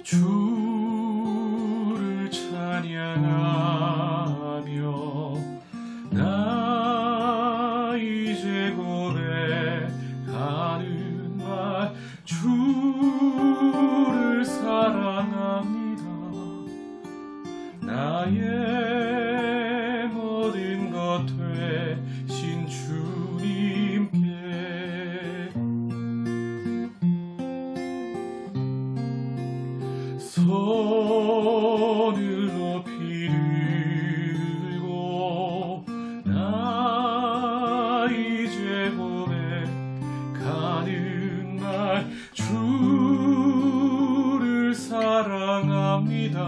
주를 찬양하며 나 이제 고백하는 말 주를 사랑합니다. 나의 모든 것 되신 주님께 손을 높이 들고 나 이제 고백하는 날 주를 사랑합니다.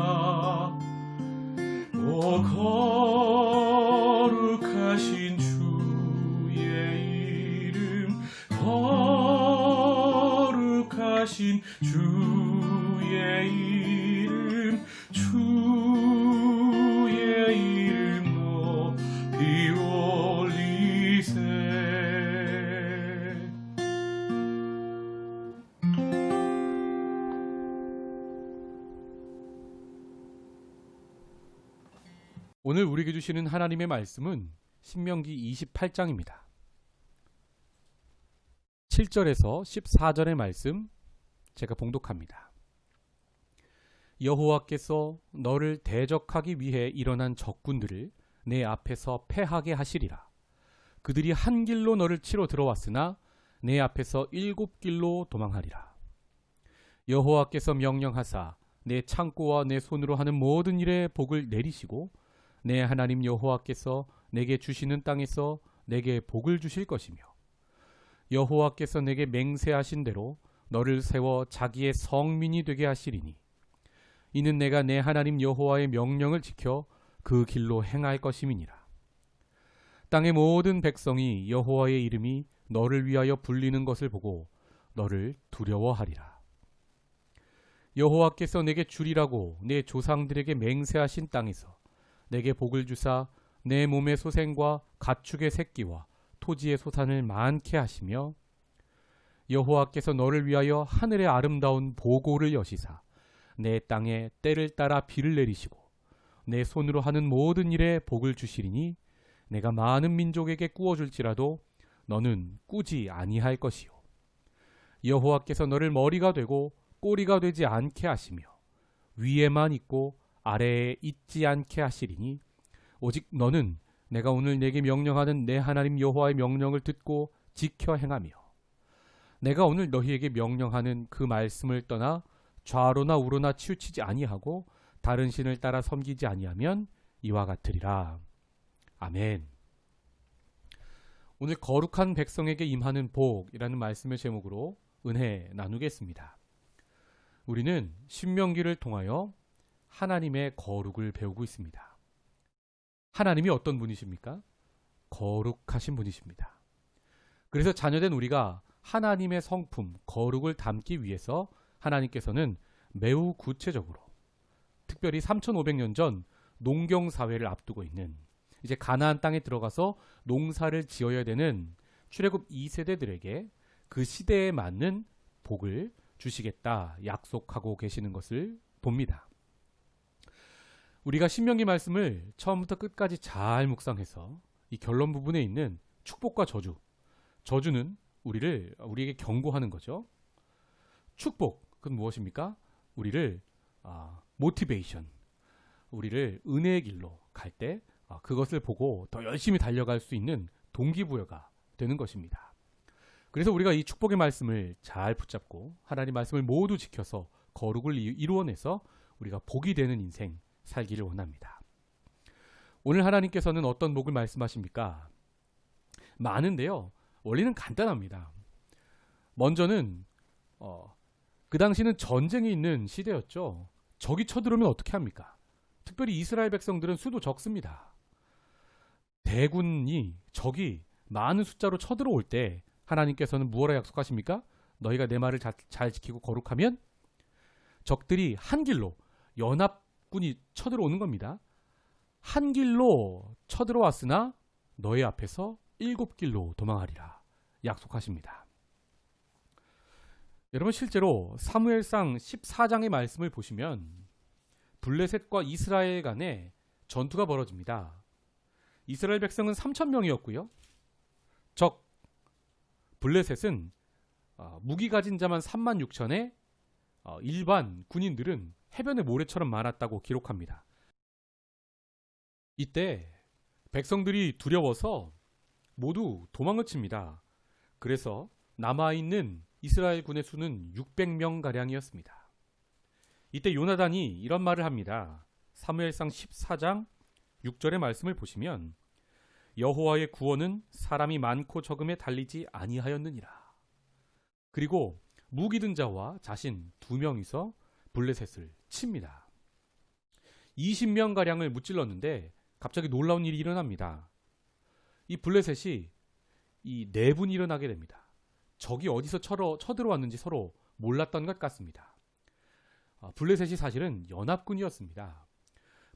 오 거룩하신 주의 이름 거룩하신 주의 이름 주의 이름 높이 올리세. 오늘 우리에게 주시는 하나님의 말씀은 신명기 28장입니다. 7절에서 14절의 말씀 제가 봉독합니다. 여호와께서 너를 대적하기 위해 일어난 적군들을 내 앞에서 패하게 하시리라. 그들이 한 길로 너를 치러 들어왔으나 내 앞에서 7길로 도망하리라. 여호와께서 명령하사 내 창고와 내 손으로 하는 모든 일에 복을 내리시고 내 하나님 여호와께서 내게 주시는 땅에서 내게 복을 주실 것이며 여호와께서 내게 맹세하신 대로 너를 세워 자기의 성민이 되게 하시리니 이는 내가 내 하나님 여호와의 명령을 지켜 그 길로 행할 것임이니라. 땅의 모든 백성이 여호와의 이름이 너를 위하여 불리는 것을 보고 너를 두려워하리라. 여호와께서 내게 주리라고 내 조상들에게 맹세하신 땅에서 내게 복을 주사 내 몸의 소생과 가축의 새끼와 토지의 소산을 많게 하시며 여호와께서 너를 위하여 하늘의 아름다운 보고를 여시사 내 땅에 때를 따라 비를 내리시고 내 손으로 하는 모든 일에 복을 주시리니 내가 많은 민족에게 꾸어줄지라도 너는 꾸지 아니할 것이요 여호와께서 너를 머리가 되고 꼬리가 되지 않게 하시며 위에만 있고 아래에 있지 않게 하시리니 오직 너는 내가 오늘 내게 명령하는 내 하나님 여호와의 명령을 듣고 지켜 행하며 내가 오늘 너희에게 명령하는 그 말씀을 떠나 좌로나 우로나 치우치지 아니하고 다른 신을 따라 섬기지 아니하면 이와 같으리라. 아멘. 오늘 거룩한 백성에게 임하는 복이라는 말씀을 제목으로 은혜 나누겠습니다. 우리는 신명기를 통하여 하나님의 거룩을 배우고 있습니다. 하나님이 어떤 분이십니까? 거룩하신 분이십니다. 그래서 자녀된 우리가 하나님의 성품, 거룩을 담기 위해서 하나님께서는 매우 구체적으로 특별히 3500년 전 농경사회를 앞두고 있는 이제 가나안 땅에 들어가서 농사를 지어야 되는 출애굽 2세대들에게 그 시대에 맞는 복을 주시겠다 약속하고 계시는 것을 봅니다. 우리가 신명기 말씀을 처음부터 끝까지 잘 묵상해서 이 결론 부분에 있는 축복과 저주, 저주는 우리에게 경고하는 거죠. 축복은 무엇입니까? 우리를 모티베이션, 우리를 은혜의 길로 갈 때 그것을 보고 더 열심히 달려갈 수 있는 동기부여가 되는 것입니다. 그래서 우리가 이 축복의 말씀을 잘 붙잡고 하나님 말씀을 모두 지켜서 거룩을 이루어내서 우리가 복이 되는 인생 살기를 원합니다. 오늘 하나님께서는 어떤 복을 말씀하십니까? 많은데요. 원리는 간단합니다. 먼저는 그 당시는 전쟁이 있는 시대였죠. 적이 쳐들어오면 어떻게 합니까? 특별히 이스라엘 백성들은 수도 적습니다. 적이 많은 숫자로 쳐들어올 때 하나님께서는 무엇라 약속하십니까? 너희가 내 말을 잘 지키고 거룩하면 적들이 한 길로 연합군이 쳐들어오는 겁니다. 한 길로 쳐들어왔으나 너희 앞에서 7길로 도망하리라. 약속하십니다. 여러분, 실제로 사무엘상 14장의 말씀을 보시면 블레셋과 이스라엘 간에 전투가 벌어집니다. 이스라엘 백성은 3,000명이었고요. 적 블레셋은 무기 가진 자만 36,000에 일반 군인들은 해변의 모래처럼 많았다고 기록합니다. 이때 백성들이 두려워서 모두 도망을 칩니다. 그래서 남아있는 이스라엘 군의 수는 600명가량이었습니다. 이때 요나단이 이런 말을 합니다. 사무엘상 14장 6절의 말씀을 보시면 여호와의 구원은 사람이 많고 적음에 달리지 아니하였느니라. 그리고 무기 든 자와 자신 2명이서 블레셋을 칩니다. 20명가량을 무찔렀는데 갑자기 놀라운 일이 일어납니다. 이 블레셋이 이 내분이 일어나게 됩니다. 적이 어디서 쳐들어왔는지 서로 몰랐던 것 같습니다. 블레셋이 사실은 연합군이었습니다.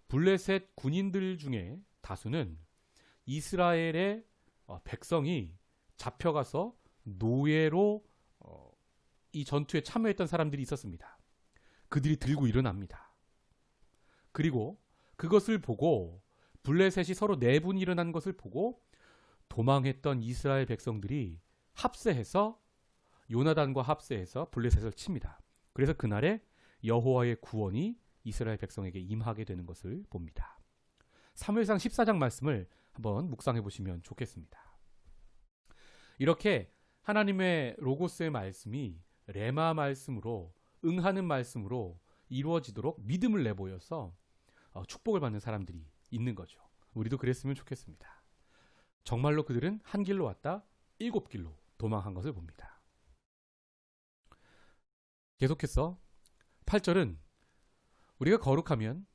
블레셋 군인들 중에 다수는 이스라엘의 백성이 잡혀가서 노예로 이 전투에 참여했던 사람들이 있었습니다. 그들이 들고 일어납니다. 그리고 그것을 보고 블레셋이 서로 내분이 일어난 것을 보고 도망했던 이스라엘 백성들이 합세해서 요나단과 합세해서 블레셋을 칩니다. 그래서 그날에 여호와의 구원이 이스라엘 백성에게 임하게 되는 것을 봅니다. 사무엘상 14장 말씀을 한번 묵상해 보시면 좋겠습니다. 이렇게 하나님의 로고스의 말씀이 레마 말씀으로 응하는 말씀으로 이루어지도록 믿음을 내보여서 축복을 받는 사람들이 있는 거죠. 우리도 그랬으면 좋겠습니다. 정말로 그들은 한 길로 왔다 7길로 도망한 것을 봅니다. 계속해서 8절은 우리가 거룩하면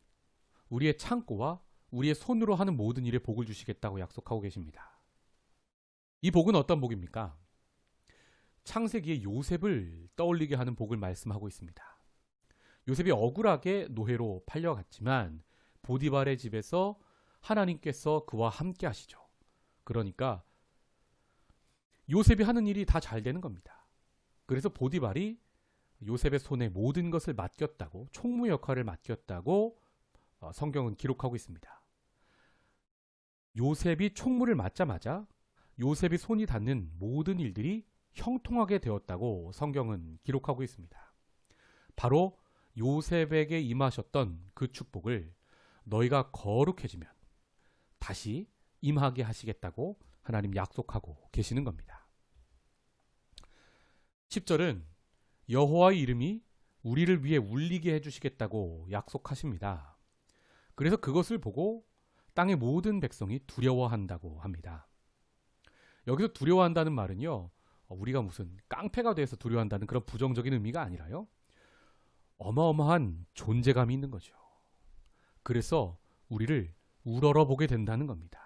우리의 창고와 우리의 손으로 하는 모든 일에 복을 주시겠다고 약속하고 계십니다. 이 복은 어떤 복입니까? 창세기의 요셉을 떠올리게 하는 복을 말씀하고 있습니다. 요셉이 억울하게 노예로 팔려갔지만 보디발의 집에서 하나님께서 그와 함께 하시죠. 그러니까 요셉이 하는 일이 다 잘 되는 겁니다. 그래서 보디발이 요셉의 손에 모든 것을 맡겼다고, 총무 역할을 맡겼다고 성경은 기록하고 있습니다. 요셉이 총무를 맡자마자 요셉이 손이 닿는 모든 일들이 형통하게 되었다고 성경은 기록하고 있습니다. 바로 요셉에게 임하셨던 그 축복을 너희가 거룩해지면 다시 임하게 하시겠다고 하나님 약속하고 계시는 겁니다. 10절은 여호와의 이름이 우리를 위해 울리게 해주시겠다고 약속하십니다. 그래서 그것을 보고 땅의 모든 백성이 두려워한다고 합니다. 여기서 두려워한다는 말은요, 우리가 무슨 깡패가 돼서 두려워한다는 그런 부정적인 의미가 아니라요, 어마어마한 존재감이 있는 거죠. 그래서 우리를 우러러 보게 된다는 겁니다.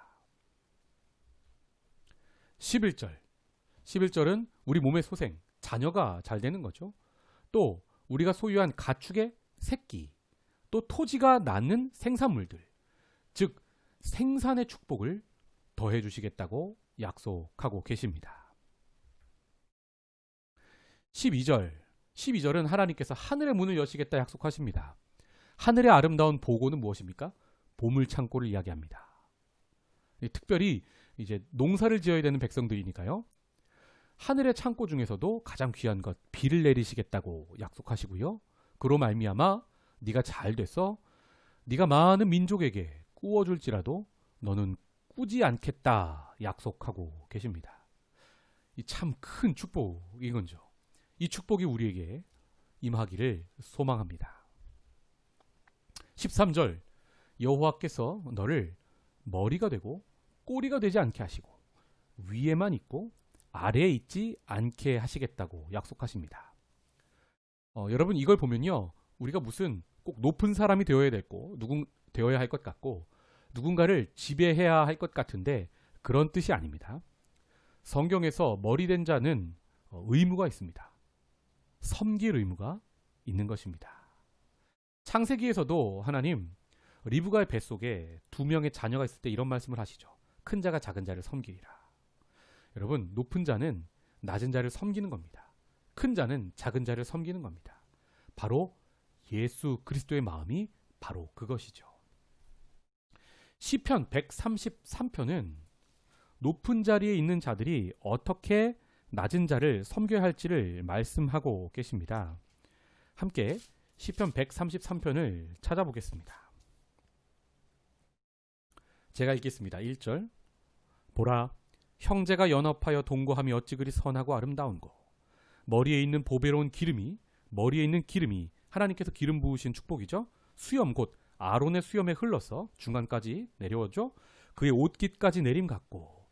11절은 우리 몸의 소생, 자녀가 잘 되는 거죠. 또 우리가 소유한 가축의 새끼, 또 토지가 낳는 생산물들, 즉 생산의 축복을 더해 주시겠다고 약속하고 계십니다. 12절은 하나님께서 하늘의 문을 여시겠다 약속하십니다. 하늘의 아름다운 보고는 무엇입니까? 보물 창고를 이야기합니다. 특별히 이제 농사를 지어야 되는 백성들이니까요. 하늘의 창고 중에서도 가장 귀한 것, 비를 내리시겠다고 약속하시고요. 그로 말미암아 네가 잘 돼서 네가 많은 민족에게 꾸어줄지라도 너는 꾸지 않겠다 약속하고 계십니다. 이 참 큰 축복인 거죠. 이 축복이 우리에게 임하기를 소망합니다. 13절, 여호와께서 너를 머리가 되고 꼬리가 되지 않게 하시고 위에만 있고 아래에 있지 않게 하시겠다고 약속하십니다. 여러분, 이걸 보면요, 우리가 무슨 꼭 높은 사람이 되어야 되어야 할 것 같고 누군가를 지배해야 할 것 같은데 그런 뜻이 아닙니다. 성경에서 머리된 자는 의무가 있습니다. 섬길 의무가 있는 것입니다. 창세기에서도 하나님 리브가의 뱃속에 2명의 자녀가 있을 때 이런 말씀을 하시죠. 큰 자가 작은 자를 섬기리라. 여러분, 높은 자는 낮은 자를 섬기는 겁니다. 큰 자는 작은 자를 섬기는 겁니다. 바로 예수 그리스도의 마음이 바로 그것이죠. 시편 133편은 높은 자리에 있는 자들이 어떻게 낮은 자를 섬겨야 할지를 말씀하고 계십니다. 함께 시편 133편을 찾아보겠습니다. 제가 읽겠습니다. 1절. 보라, 형제가 연합하여 동거함이 어찌 그리 선하고 아름다운고. 머리에 있는 보배로운 기름이, 머리에 있는 기름이 하나님께서 기름 부으신 축복이죠. 수염 곧 아론의 수염에 흘러서 중간까지 내려오죠. 그의 옷깃까지 내림 같고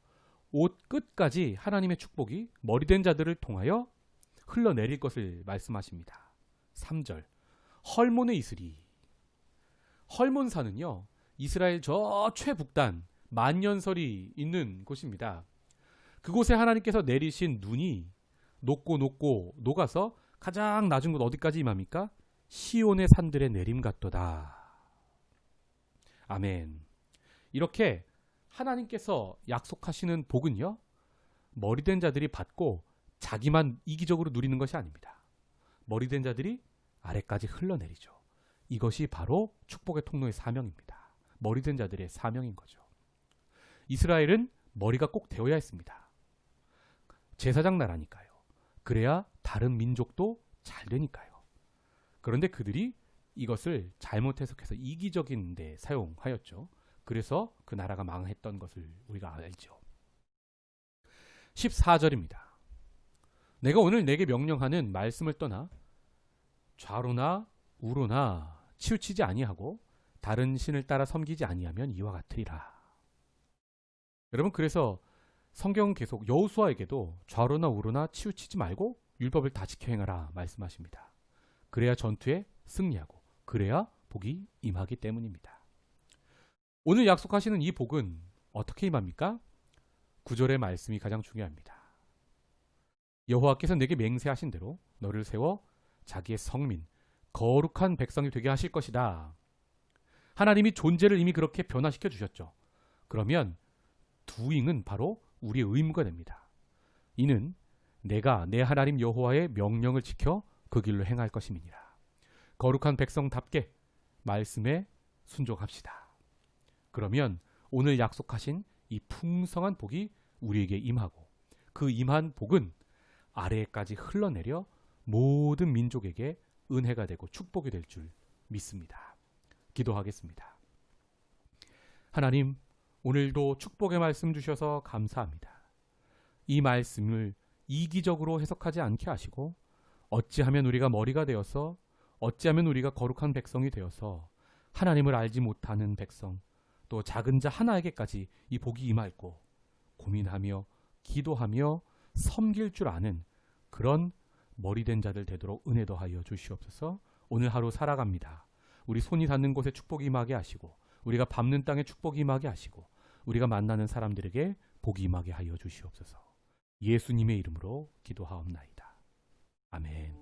옷 끝까지 하나님의 축복이 머리된 자들을 통하여 흘러내릴 것을 말씀하십니다. 3절. 헐몬의 이슬이. 헐몬산은요, 이스라엘 저 최북단 만년설이 있는 곳입니다. 그곳에 하나님께서 내리신 눈이 녹고 녹아서 가장 낮은 곳 어디까지 임합니까? 시온의 산들의 내림 같도다. 아멘. 이렇게 하나님께서 약속하시는 복은요, 머리된 자들이 받고 자기만 이기적으로 누리는 것이 아닙니다. 머리된 자들이 아래까지 흘러내리죠. 이것이 바로 축복의 통로의 사명입니다. 머리된 자들의 사명인 거죠. 이스라엘은 머리가 꼭 되어야 했습니다. 제사장 나라니까요. 그래야 다른 민족도 잘 되니까요. 그런데 그들이 이것을 잘못 해석해서 이기적인 데 사용하였죠. 그래서 그 나라가 망했던 것을 우리가 알죠. 14절입니다. 내가 오늘 내게 명령하는 말씀을 떠나 좌로나 우로나 치우치지 아니하고 다른 신을 따라 섬기지 아니하면 이와 같으리라. 여러분, 그래서 성경은 계속 여호수아에게도 좌로나 우로나 치우치지 말고 율법을 다 지켜 행하라 말씀하십니다. 그래야 전투에 승리하고 그래야 복이 임하기 때문입니다. 오늘 약속하시는 이 복은 어떻게 임합니까? 9절의 말씀이 가장 중요합니다. 여호와께서 내게 맹세하신 대로 너를 세워 자기의 성민 거룩한 백성이 되게 하실 것이다. 하나님이 존재를 이미 그렇게 변화시켜 주셨죠. 그러면 doing은 바로 우리의 의무가 됩니다. 이는 내가 내 하나님 여호와의 명령을 지켜 그 길로 행할 것임이니라. 거룩한 백성답게 말씀에 순종합시다. 그러면 오늘 약속하신 이 풍성한 복이 우리에게 임하고 그 임한 복은 아래까지 흘러내려 모든 민족에게 은혜가 되고 축복이 될 줄 믿습니다. 기도하겠습니다. 하나님, 오늘도 축복의 말씀 주셔서 감사합니다. 이 말씀을 이기적으로 해석하지 않게 하시고 어찌하면 우리가 머리가 되어서 어찌하면 우리가 거룩한 백성이 되어서 하나님을 알지 못하는 백성 또 작은 자 하나에게까지 이 복이 임할고 고민하며 기도하며 섬길 줄 아는 그런 머리된 자들 되도록 은혜 더하여 주시옵소서. 오늘 하루 살아갑니다. 우리 손이 닿는 곳에 축복이 임하게 하시고 우리가 밟는 땅에 축복이 임하게 하시고 우리가 만나는 사람들에게 복이 임하게 하여 주시옵소서. 예수님의 이름으로 기도하옵나이다. 아멘.